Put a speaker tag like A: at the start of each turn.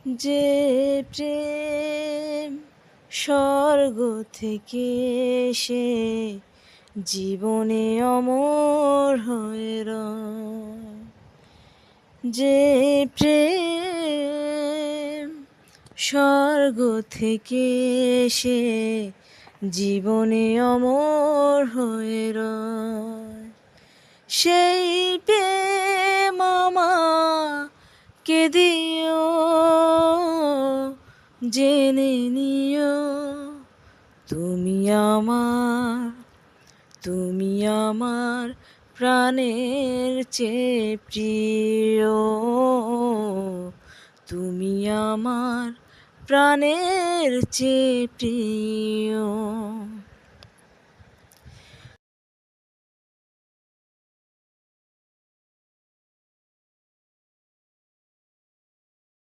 A: যে প্রেম স্বর্গ থেকে এসে জীবনে অমর হয়ে রয়, যে প্রেম স্বর্গ থেকে এসে জীবনে অমর হয়ে রয়, সেই প্রেম আমাকে দিও, জেনে নিও তুমি আমার, তুমি আমার প্রাণের চেয়ে প্রিয়, তুমি আমার প্রাণের চেয়ে প্রিয়।